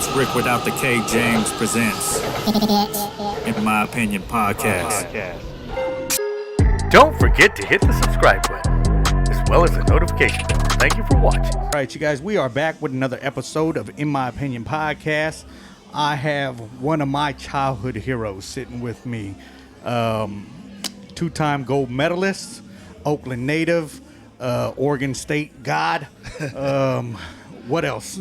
It's Rick without the K. James presents In My Opinion Podcast. Don't forget to hit the subscribe button, as well as the notification bell. Thank you for watching. All right, you guys, we are back with another episode of In My Opinion Podcast. I have one of my childhood heroes sitting with me. Two-time gold medalist, Oakland native, Oregon State god. What else?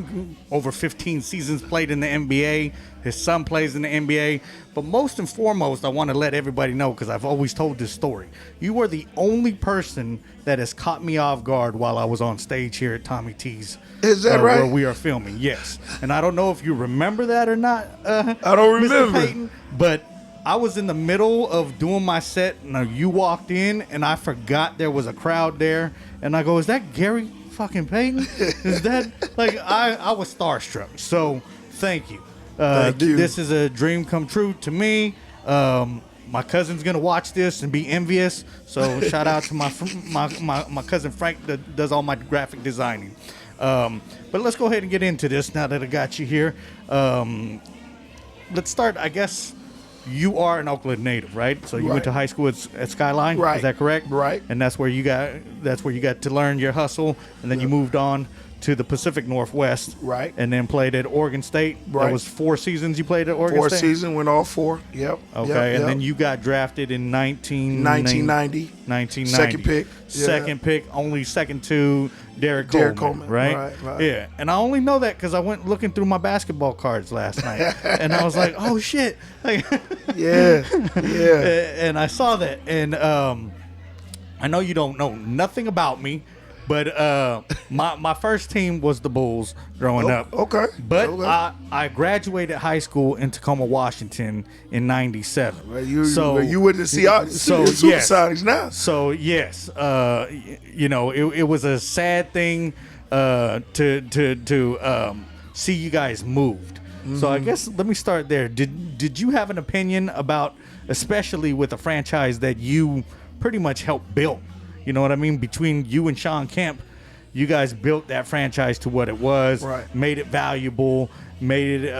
Over 15 seasons played in the NBA. His son plays in the NBA. But most and foremost, I want to let everybody know, because I've always told this story. You were the only person that has caught me off guard while I was on stage here at Tommy T's. Is that right? Where we are filming, yes. And I don't know if you remember that or not. I don't remember. Mr. Payton, but I was in the middle of doing my set, and you walked in, and I forgot there was a crowd there. And I go, is that Gary fucking Payton? Is that, like, I was starstruck. So thank you. Thank you. This is a dream come true to me. My cousin's gonna watch this and be envious. So shout out to my cousin Frank that does all my graphic designing. But let's go ahead and get into this now that I got you here. Let's start, I guess. You are an Oakland native, right? So you went to high school at Skyline, right? Is that correct? Right. And that's where you got to learn your hustle, and then you moved on to the Pacific Northwest, right? And then played at Oregon State. Right. That was 4 seasons you played at Oregon State. 4 seasons, went all 4. Yep. Okay, and then you got drafted in 1990. 1990. Second pick. Second pick, only second to Derek Coleman, right? Right. Yeah, and I only know that because I went looking through my basketball cards last night, and I was like, "Oh shit!" Yeah. And I saw that, and I know you don't know nothing about me, but my first team was the Bulls growing up. Okay. But I graduated high school in Tacoma, Washington in '97. Well, you went to Seattle Supersonics now. So yes, it was a sad thing to see you guys moved. Mm-hmm. So I guess let me start there. Did you have an opinion about, especially with a franchise that you pretty much helped build? You know what I mean? Between you and Shawn Kemp, you guys built that franchise to what it was, right? Made it valuable, made it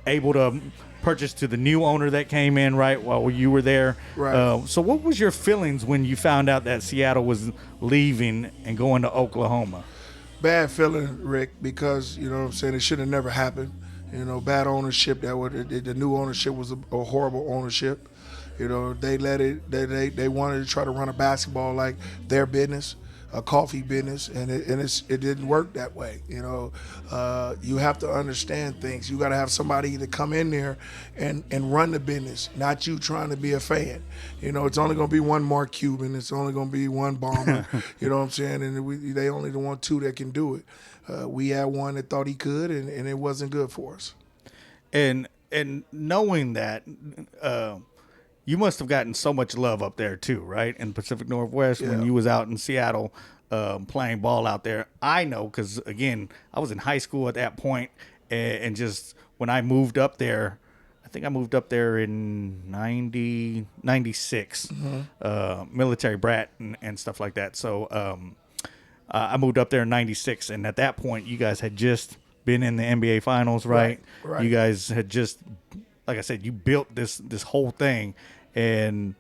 able to purchase to the new owner that came in, right, while you were there. Right. So what was your feelings when you found out that Seattle was leaving and going to Oklahoma? Bad feeling, Rick, because, you know what I'm saying, it should have never happened. You know, bad ownership. The new ownership was a horrible ownership. You know, they wanted to try to run a basketball like their business, a coffee business, and it didn't work that way. You know, you have to understand things. You got to have somebody to come in there and run the business, not you trying to be a fan. You know, it's only going to be one Mark Cuban. It's only going to be one bomber. You know what I'm saying? And they only want 2 that can do it. We had one that thought he could, and it wasn't good for us. And knowing that, you must have gotten so much love up there too, right? In Pacific Northwest, when you was out in Seattle playing ball out there. I know because, again, I was in high school at that point, and just when I moved up there, I think I moved up there in 96, military brat and stuff like that. So I moved up there in 96, and at that point, you guys had just been in the NBA Finals, right? Right. You guys had just, like I said, you built this whole thing, and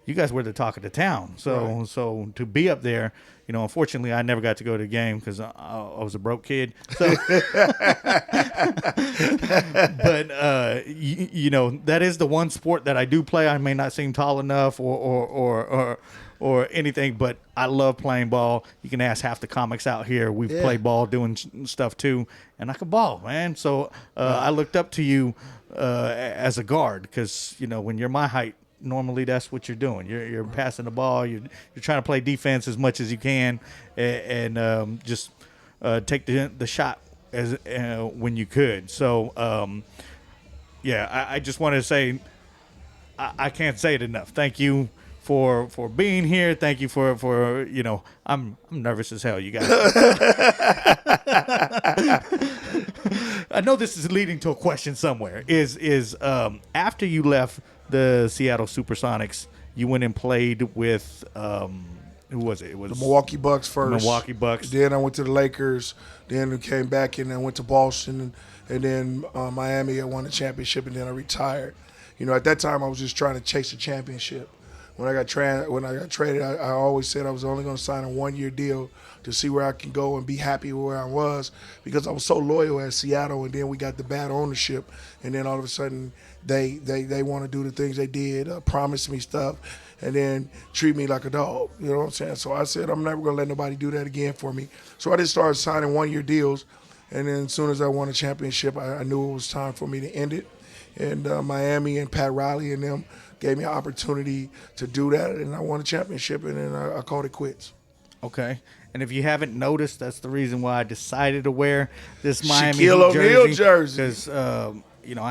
you guys were the talk of the town. So to be up there, you know, unfortunately, I never got to go to the game because I was a broke kid. So, but you know, that is the one sport that I do play. I may not seem tall enough or anything, but I love playing ball. You can ask half the comics out here. We've played ball doing stuff too, and I can ball, man. So I looked up to you as a guard because, you know, when you're my height, normally that's what you're doing. You're passing the ball. You're trying to play defense as much as you can, and just take the shot as when you could. So I just wanted to say I can't say it enough. Thank you for being here. Thank you for you know, I'm nervous as hell, you guys. I know this is leading to a question somewhere. Is after you left the Seattle Supersonics, you went and played with Who was it? It was The Milwaukee Bucks first. Milwaukee Bucks. Then I went to the Lakers. Then I came back and I went to Boston, and then Miami. I won the championship, and then I retired. At that time I was just trying to chase a championship. When I got traded, I always said I was only going to sign a 1-year deal to see where I can go and be happy where I was, because I was so loyal at Seattle, and then we got the bad ownership, and then all of a sudden they want to do the things they did, promise me stuff, and then treat me like a dog. You know what I'm saying? So I said I'm never going to let nobody do that again for me. So I just started signing 1-year deals, and then as soon as I won a championship, I knew it was time for me to end it. And Miami and Pat Riley and them gave me an opportunity to do that, and I won a championship, and then I called it quits. Okay. And if you haven't noticed, that's the reason why I decided to wear this Miami Shaquille Heat O'Neal jersey. Because, I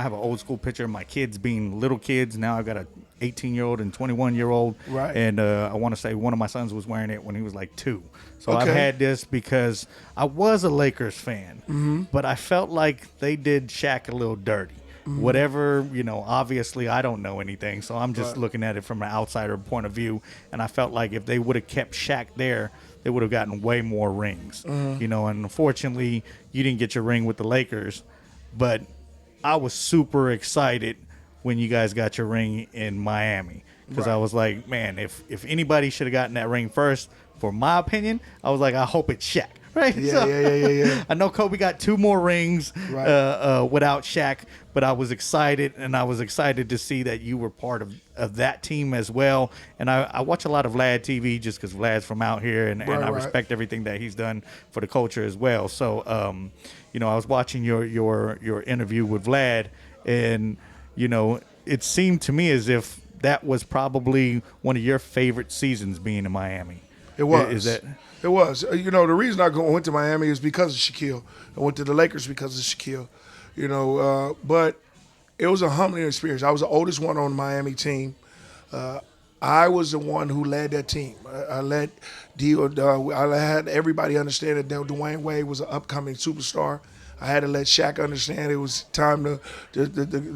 have an old school picture of my kids being little kids. Now I've got a 18-year-old and 21-year-old. Right. And I want to say one of my sons was wearing it when he was like 2. So Okay. I've had this because I was a Lakers fan, but I felt like they did Shaq a little dirty. Whatever, obviously I don't know anything, so I'm just looking at it from an outsider point of view, and I felt like if they would have kept Shaq there, they would have gotten way more rings. And unfortunately, you didn't get your ring with the Lakers, but I was super excited when you guys got your ring in Miami, because I was like, man, if anybody should have gotten that ring first, for my opinion, I was like, I hope it's Shaq. Right? Yeah. I know Kobe got 2 more rings Right. without Shaq, but I was excited, and I was excited to see that you were part of that team as well. And I watch a lot of Vlad TV just because Vlad's from out here, and I respect everything that he's done for the culture as well. So, I was watching your interview with Vlad, and, it seemed to me as if that was probably one of your favorite seasons being in Miami. It was. Is that... It was. The reason I went to Miami is because of Shaquille. I went to the Lakers because of Shaquille. But it was a humbling experience. I was the oldest one on the Miami team. I was the one who led that team. I led I had everybody understand that Dwayne Wade was an upcoming superstar. I had to let Shaq understand it was time to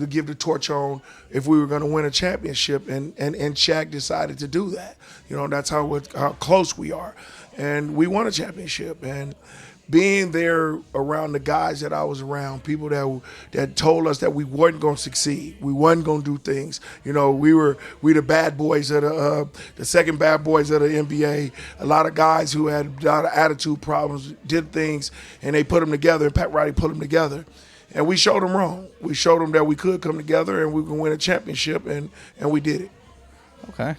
give the torch on if we were going to win a championship, and Shaq decided to do that. That's how close we are, and we won a championship. And being there around the guys that I was around, people that told us that we weren't going to succeed, we wasn't going to do things. We the bad boys of the second bad boys of the NBA. A lot of guys who had a lot of attitude problems did things, and they put them together. And Pat Riley put them together, and we showed them wrong. We showed them that we could come together and we could win a championship, and we did it. Okay.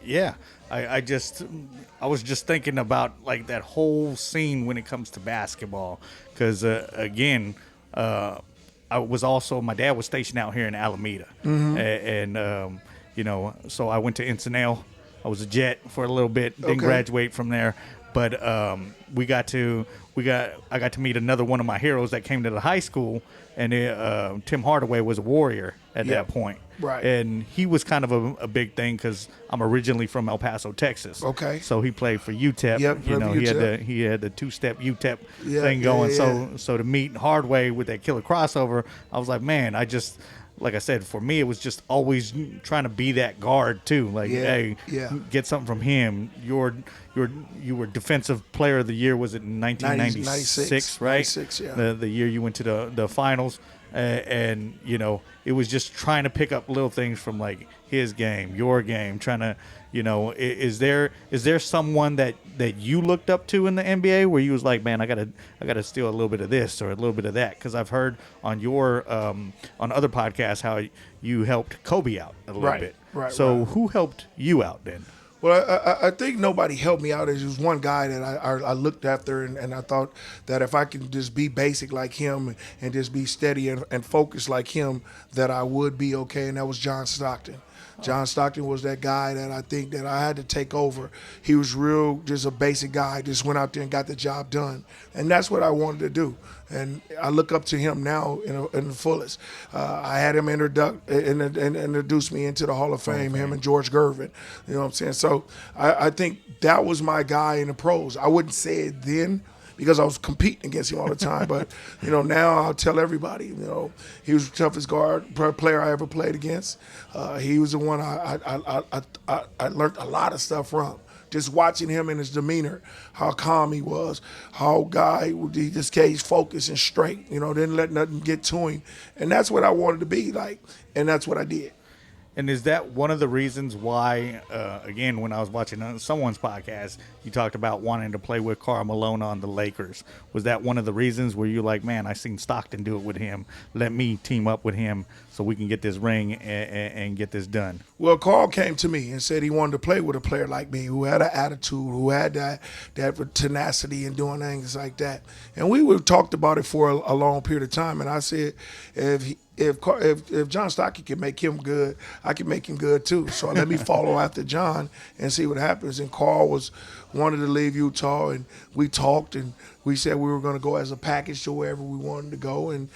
Yeah. I was just thinking about like that whole scene when it comes to basketball, because again, my dad was stationed out here in Alameda, and so I went to Encinal. I was a Jet for a little bit, didn't graduate from there, but I got to meet another one of my heroes that came to the high school, and Tim Hardaway was a Warrior at that point. Right. And he was kind of a big thing because I'm originally from El Paso, Texas. Okay. So he played for UTEP. Yep, he had the 2-step UTEP thing going. Yeah. So to meet Hardaway with that killer crossover, I was like, man, like I said, for me, it was just always trying to be that guard too. Like, get something from him. You were Defensive Player of the Year. Was it in 1996? Right. 96, yeah. The year you went to the finals, and it was just trying to pick up little things from like his game, your game, trying to. Is there someone that you looked up to in the NBA where you was like, man, I gotta steal a little bit of this or a little bit of that? Because I've heard on your on other podcasts how you helped Kobe out a little bit. Right. So who helped you out then? Well, I think nobody helped me out. There was one guy that I looked after, and I thought that if I could just be basic like him and just be steady and focused like him, that I would be okay, and that was John Stockton. John Stockton was that guy that I think that I had to take over. He was just a basic guy, just went out there and got the job done. And that's what I wanted to do. And I look up to him now in the fullest. I had him introduce me into the Hall of Fame, him and George Gervin. You know what I'm saying? So I think that was my guy in the pros. I wouldn't say it then, because I was competing against him all the time. But, now I'll tell everybody, he was the toughest player I ever played against. He was the one I learned a lot of stuff from. just watching him and his demeanor, how calm he was, how he just stayed focused and straight, didn't let nothing get to him. And that's what I wanted to be like, and that's what I did. And is that one of the reasons why, again, when I was watching someone's podcast, you talked about wanting to play with Karl Malone on the Lakers? Was that one of the reasons where you're like, man, I seen Stockton do it with him. Let me team up with him so we can get this ring and get this done? Well, Karl came to me and said he wanted to play with a player like me who had an attitude, who had that tenacity and doing things like that. And we talked about it for a long period of time. And I said, if John Stockton can make him good, I can make him good too. So let me follow after John and see what happens. And Karl wanted to leave Utah, and we talked, and we said we were going to go as a package to wherever we wanted to go. And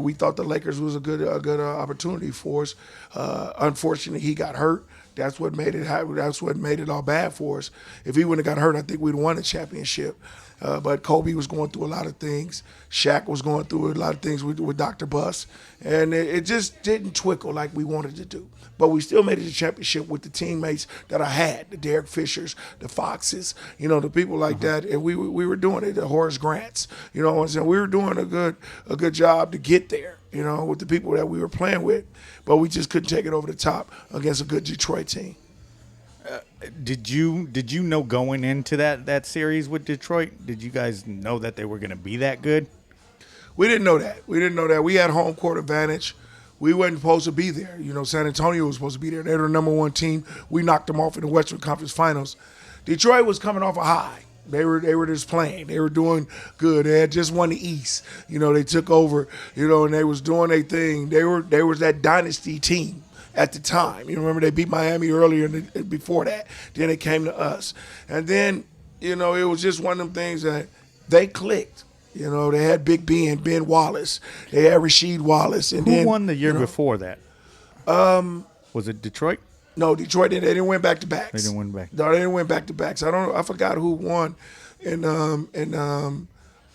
we thought the Lakers was a good opportunity for us. Unfortunately, he got hurt. That's what made it happen. That's what made it all bad for us. If he wouldn't have got hurt, I think we'd won the championship. But Kobe was going through a lot of things. Shaq was going through a lot of things with Dr. Buss. And it just didn't twinkle like we wanted to do. But we still made it to the championship with the teammates that I had, the Derek Fishers, the Foxes, the people like that. And we were doing it, the Horace Grants. We were doing a good job to get there, with the people that we were playing with. But we just couldn't take it over the top against a good Detroit team. Did you know going into that series with Detroit? Did you guys know that they were going to be that good? We didn't know that. We had home court advantage. We weren't supposed to be there. San Antonio was supposed to be there. They were the number one team. We knocked them off in the Western Conference Finals. Detroit was coming off a high. They were just playing. They were doing good. They had just won the East. They took over. And they was doing their thing. They was that dynasty team at the time. You remember they beat Miami earlier before that. Then it came to us. And then, it was just one of them things that they clicked. They had Big Ben Wallace. They had Rasheed Wallace. And Who won the year before that? Was it Detroit? No, Detroit didn't. They didn't win back-to-backs. They didn't win back. No, they didn't win back-to-backs. I forgot who won in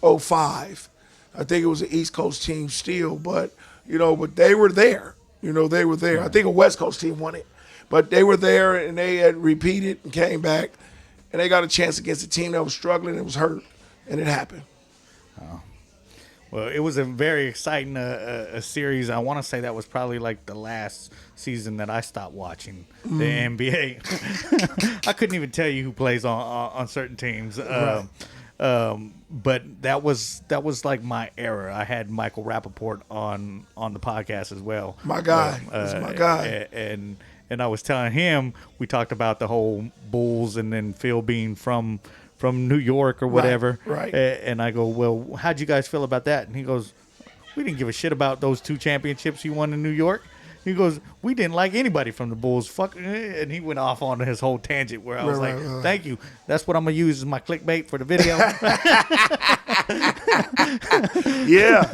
'05. I think it was an East Coast team still, but they were there. They were there. I think a West Coast team won it. But they were there, and they had repeated and came back, and they got a chance against a team that was struggling and was hurt, and it happened. Oh. Well, it was a very exciting a series. I want to say that was probably like the last season that I stopped watching the NBA. I couldn't even tell you who plays on certain teams. Right. But that was like my era. I had Michael Rappaport on the podcast as well. My guy. That's my guy. And I was telling him, we talked about the whole Bulls and then Phil being from New York or whatever. Right. And I go, well, how'd you guys feel about that? And he goes, we didn't give a shit about those 2 championships you won in New York. He goes, we didn't like anybody from the Bulls. Fuck. And he went off on his whole tangent where I was thank you. That's what I'm going to use as my clickbait for the video. Yeah.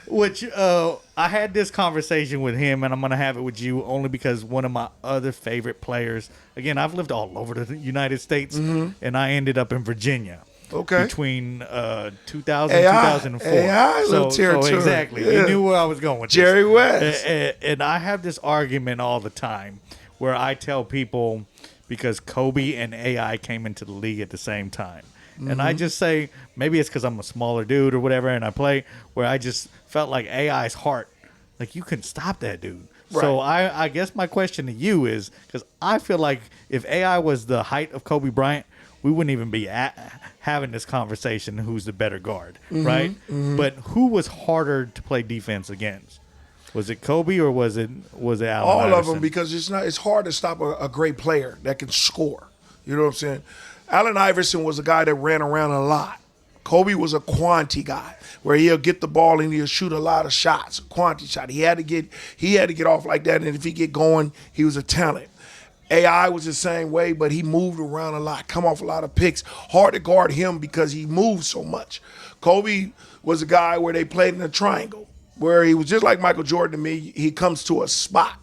Which I had this conversation with him, and I'm going to have it with you only because one of my other favorite players, again, I've lived all over the United States, and I ended up in Virginia. Okay. Between 2000 and 2004. So exactly. Yeah. You knew where I was going with Jerry this. West. And I have this argument all the time where I tell people, because Kobe and AI came into the league at the same time. And I just say, maybe it's because I'm a smaller dude or whatever, and I play, where I just felt like AI's heart, like you couldn't stop that dude. Right. So I guess my question to you is, because I feel like if AI was the height of Kobe Bryant, we wouldn't even be having this conversation who's the better guard, right? Mm-hmm. But who was harder to play defense against? Was it Kobe or was it Allen All Iverson? of them, because it's hard to stop a great player that can score. You know what I'm saying? Allen Iverson was a guy that ran around a lot. Kobe was a quantity guy where he'll get the ball and he'll shoot a lot of shots, quantity shot. He had to get off like that, and if he get going, he was a talent. AI was the same way, but he moved around a lot, come off a lot of picks. Hard to guard him because he moved so much. Kobe was a guy where they played in a triangle, where he was just like Michael Jordan to me. He comes to a spot,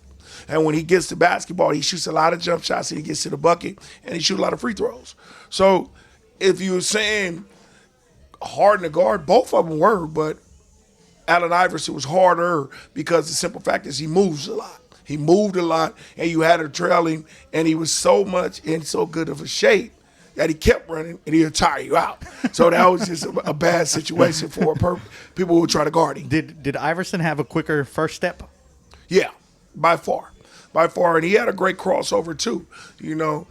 and when he gets to basketball, he shoots a lot of jump shots, and he gets to the bucket, and he shoots a lot of free throws. So if you were saying hard to guard, both of them were, but Allen Iverson was harder because the simple fact is he moves a lot. He moved a lot, and you had to trail him, and he was so much in so good of a shape that he kept running and he'll tire you out. So that was just a bad situation for people who would try to guard him. Did Iverson have a quicker first step? Yeah, by far. And he had a great crossover too. You know,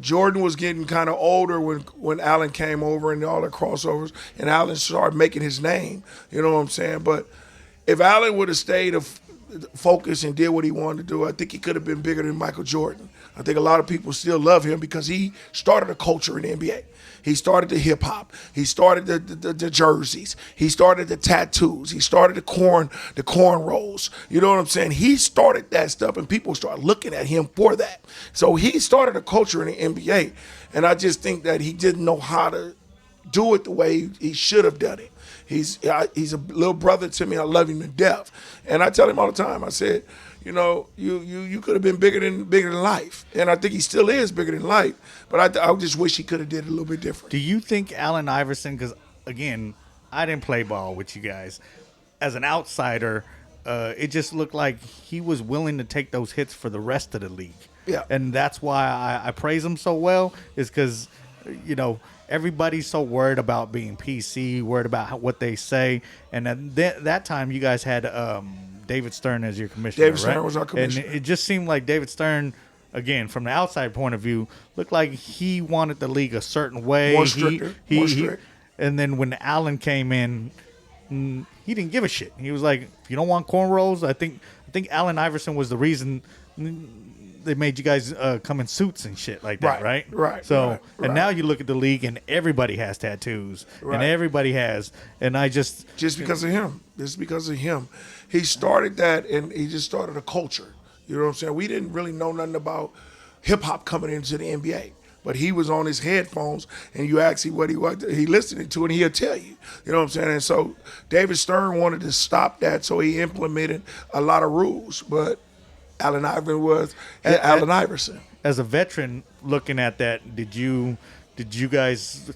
Jordan was getting kind of older when Allen came over and all the crossovers, and Allen started making his name. You know what I'm saying? But if Allen would have stayed focused and did what he wanted to do, I think he could have been bigger than Michael Jordan. I think a lot of people still love him because he started a culture in the NBA. He started the hip hop. He started the jerseys. He started the tattoos. He started the corn rolls. You know what I'm saying? He started that stuff, and people started looking at him for that. So he started a culture in the NBA, and I just think that he didn't know how to do it the way he should have done it. He's a little brother to me. I love him to death, and I tell him all the time. I said, you know, you could have been bigger than life, and I think he still is bigger than life. But I just wish he could have did it a little bit different. Do you think Allen Iverson? Because again, I didn't play ball with you guys. As an outsider, it just looked like he was willing to take those hits for the rest of the league. Yeah, and that's why I praise him so well. Is because, you know, everybody's so worried about being PC, worried about what they say, and at that time you guys had David Stern as your commissioner. David Stern was our commissioner. And it just seemed like David Stern, again, from the outside point of view, looked like he wanted the league a certain way. More stricter. More strict. And then when Allen came in, he didn't give a shit. He was like, if you don't want cornrows, I think Allen Iverson was the reason they made you guys come in suits and shit like that, right? Right. So, and now you look at the league and everybody has tattoos, and everybody has, and just because of him. Just because of him. He started that, and he just started a culture. You know what I'm saying? We didn't really know nothing about hip-hop coming into the NBA. But he was on his headphones, and you ask him what he listening to, and he'll tell you. You know what I'm saying? And so David Stern wanted to stop that, so he implemented a lot of rules. But Allen Iverson. As a veteran looking at that, did you guys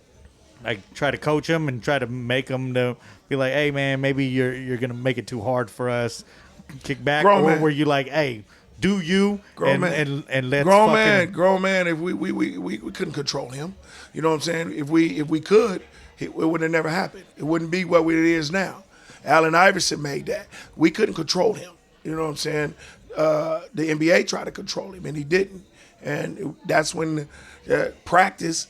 like try to coach him and try to make him to be like, hey man, maybe you're gonna make it too hard for us, kick back, or were you like, hey, do you and let's grown man? If we couldn't control him, you know what I'm saying? If we could, it would have never happened. It wouldn't be what it is now. Allen Iverson made that. We couldn't control him. You know what I'm saying? The NBA tried to control him, and he didn't. And that's when practice.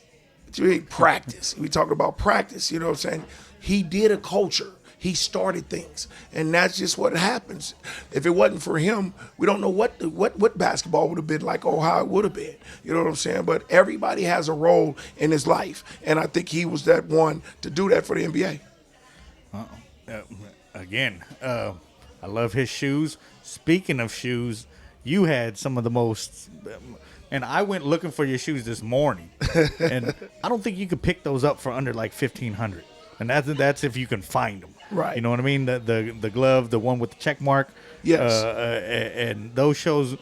We talk about practice. You know what I'm saying? He did a culture. He started things, and that's just what happens. If it wasn't for him, we don't know what basketball would have been like or how it would have been. You know what I'm saying? But everybody has a role in his life, and I think he was that one to do that for the NBA. Again, I love his shoes. Speaking of shoes, you had some of the most, and I went looking for your shoes this morning, and I don't think you could pick those up for under like $1,500, and that's if you can find them. Right. You know what I mean? The glove, the one with the check mark. Yes. And those shoes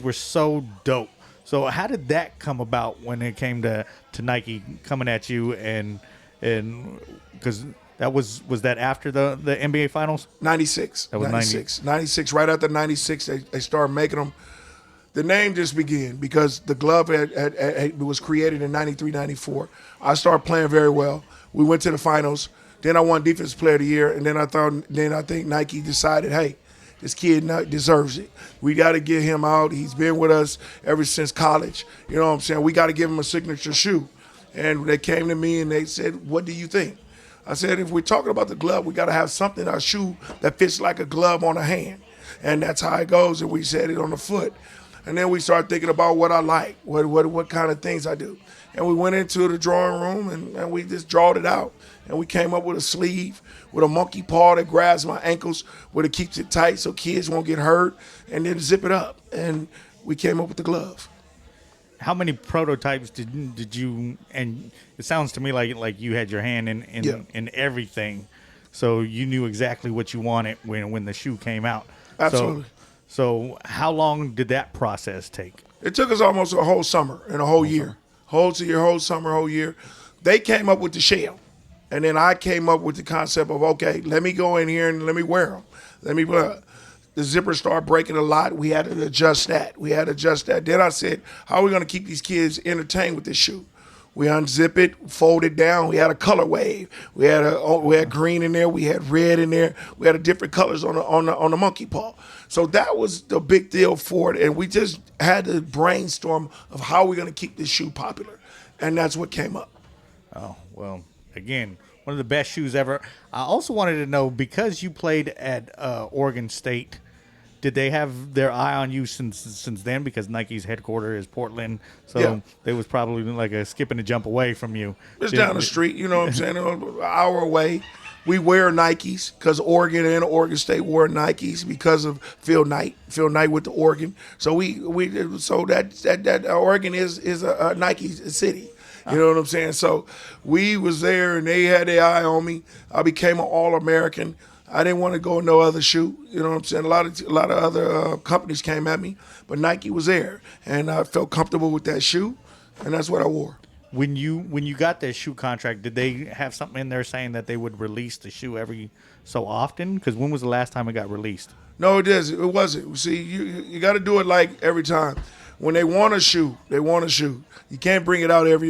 were so dope. So how did that come about when it came to Nike coming at you and because that was that after the NBA Finals? 96. That was 96. 96. Right after 96, they started making them. The name just began because the glove was created in 93, 94. I started playing very well. We went to the finals. Then I won Defensive Player of the Year, and then I think Nike decided, hey, this kid deserves it. We got to get him out. He's been with us ever since college. You know what I'm saying? We got to give him a signature shoe. And they came to me and they said, what do you think? I said, if we're talking about the glove, we got to have something, a shoe that fits like a glove on a hand. And that's how it goes, and we said it on the foot. And then we started thinking about what I like, what kind of things I do. And we went into the drawing room and we just drawed it out. And we came up with a sleeve with a monkey paw that grabs my ankles, where it keeps it tight so kids won't get hurt, and then zip it up. And we came up with the glove. How many prototypes did you? And it sounds to me like you had your hand in everything, so you knew exactly what you wanted when the shoe came out. Absolutely. So how long did that process take? It took us almost a whole summer and a whole year. Whole summer, whole year. They came up with the shell. And then I came up with the concept of, okay, let me go in here and let me wear them. The zipper started breaking a lot. We had to adjust that. Then I said, how are we going to keep these kids entertained with this shoe? We unzip it, fold it down. We had a color wave. We had green in there. We had red in there. We had different colors on the monkey paw. So that was the big deal for it. And we just had to brainstorm of how we're going to keep this shoe popular. And that's what came up. Oh, well, again, one of the best shoes ever. I also wanted to know, because you played at Oregon State, did they have their eye on you since then? Because Nike's headquarters is Portland, so they was probably like a skip and a jump away from you. It's down the street, you know what I'm saying, an hour away. We wear Nikes because Oregon and Oregon State wore Nikes because of Phil Knight with the Oregon. So that Oregon is a Nike city. You know what I'm saying? So we was there, and they had their eye on me. I became an All-American. I didn't want to go in no other shoe. You know what I'm saying? A lot of other companies came at me, but Nike was there, and I felt comfortable with that shoe, and that's what I wore. When you got that shoe contract, did they have something in there saying that they would release the shoe every so often? Because when was the last time it got released? No, it doesn't. It wasn't. See, you got to do it like every time. When they want a shoe, they want a shoe. You can't bring it out every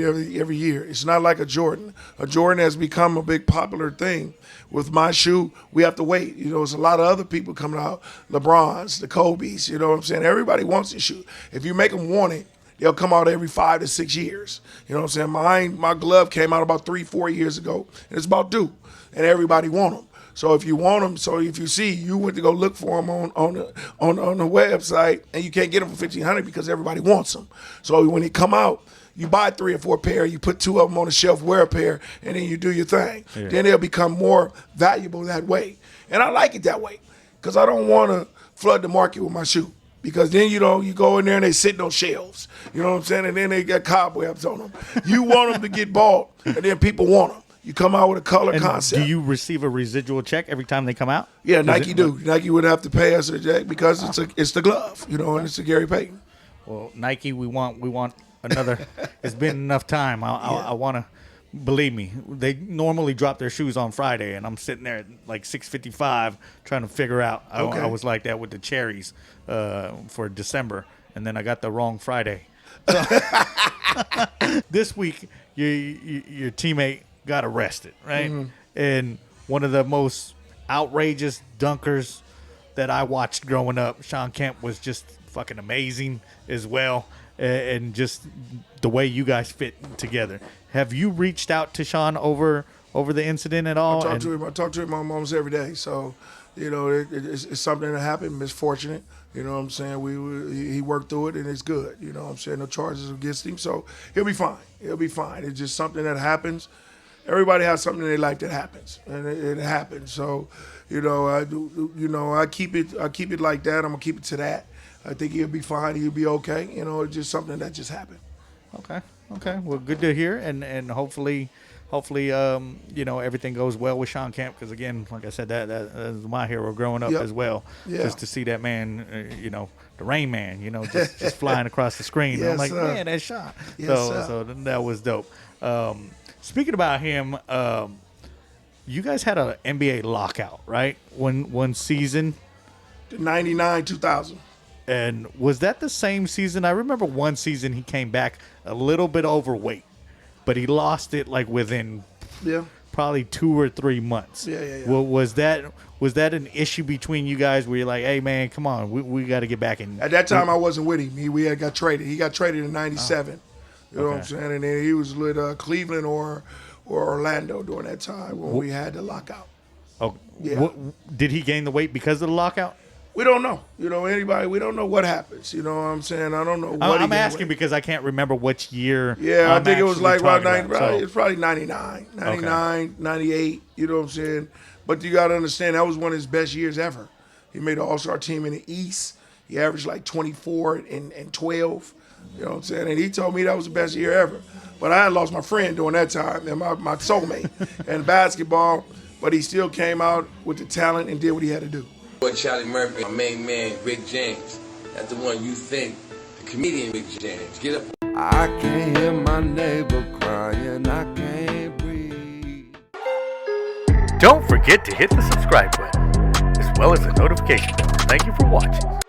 year. It's not like a Jordan. A Jordan has become a big popular thing. With my shoe, we have to wait. You know, there's a lot of other people coming out, LeBrons, the Kobe's, you know what I'm saying? Everybody wants this shoe. If you make them want it, they'll come out every 5 to 6 years. You know what I'm saying? My glove came out about 3-4 years ago, and it's about due, and everybody want them. So if you want them, so if you see, you went to go look for them on the website, and you can't get them for $1,500 because everybody wants them. So when they come out, you buy 3 or 4 pair, you put 2 of them on the shelf, wear a pair, and then you do your thing. Yeah. Then they'll become more valuable that way. And I like it that way because I don't want to flood the market with my shoe. Because then, you go in there and they sit on shelves. You know what I'm saying? And then they got cobwebs on them. You want them to get bought, and then people want them. You come out with a color concept. Do you receive a residual check every time they come out? Yeah, Nike do. Nike would have to pay us a check because it's the glove, and it's the Gary Payton. Well, Nike, we want another. It's been enough time. I want to. Believe me, they normally drop their shoes on Friday, and I'm sitting there at like 6:55 trying to figure out. I was like that with the cherries for December, and then I got the wrong Friday. So, this week, your teammate got arrested, right? Mm-hmm. And one of the most outrageous dunkers that I watched growing up, Shawn Kemp, was just fucking amazing as well. And just the way you guys fit together. Have you reached out to Shawn over the incident at all? I talk to him almost every day. So, it's something that happened, misfortunate. You know what I'm saying? He worked through it, and it's good. You know what I'm saying? No charges against him. So he'll be fine. He'll be fine. It's just something that happens. Everybody has something in their life that happens, and it happens. So, I keep it like that. I'm going to keep it to that. I think he'll be fine. He'll be okay. It's just something that just happened. Okay. Well, good to hear, and hopefully, everything goes well with Shawn Kemp. Because again, like I said, that was my hero growing up as well. Yeah. Just to see that man, the Rain Man, just flying across the screen. Yes, I'm like, sir. Man, that's Shawn. Yes, so that was dope. Speaking about him, you guys had an NBA lockout, right? One season. 99, 2000. And was that the same season? I remember one season he came back a little bit overweight, but he lost it like within probably 2 or 3 months. Yeah. Well, was that an issue between you guys where you're like, hey, man, come on, we got to get back in? At that time, I wasn't with him. We had got traded. He got traded in 97. You know what I'm saying? And then he was with Cleveland or Orlando during that time when we had the lockout. Oh, yeah. Did he gain the weight because of the lockout? We don't know. We don't know what happens. You know what I'm saying? I don't know what I'm asking because I can't remember which year. Yeah, I think it was like around 90. It's probably 99, 98. You know what I'm saying? But you got to understand, that was one of his best years ever. He made an all-star team in the East. He averaged like 24 and 12. You know what I'm saying? And he told me that was the best year ever. But I had lost my friend during that time, and my soulmate in basketball. But he still came out with the talent and did what he had to do. Charlie Murphy, my main man, Rick James. That's the one you think, the comedian Rick James. Get up. I can't hear my neighbor crying, I can't breathe. Don't forget to hit the subscribe button, as well as the notification bell. Thank you for watching.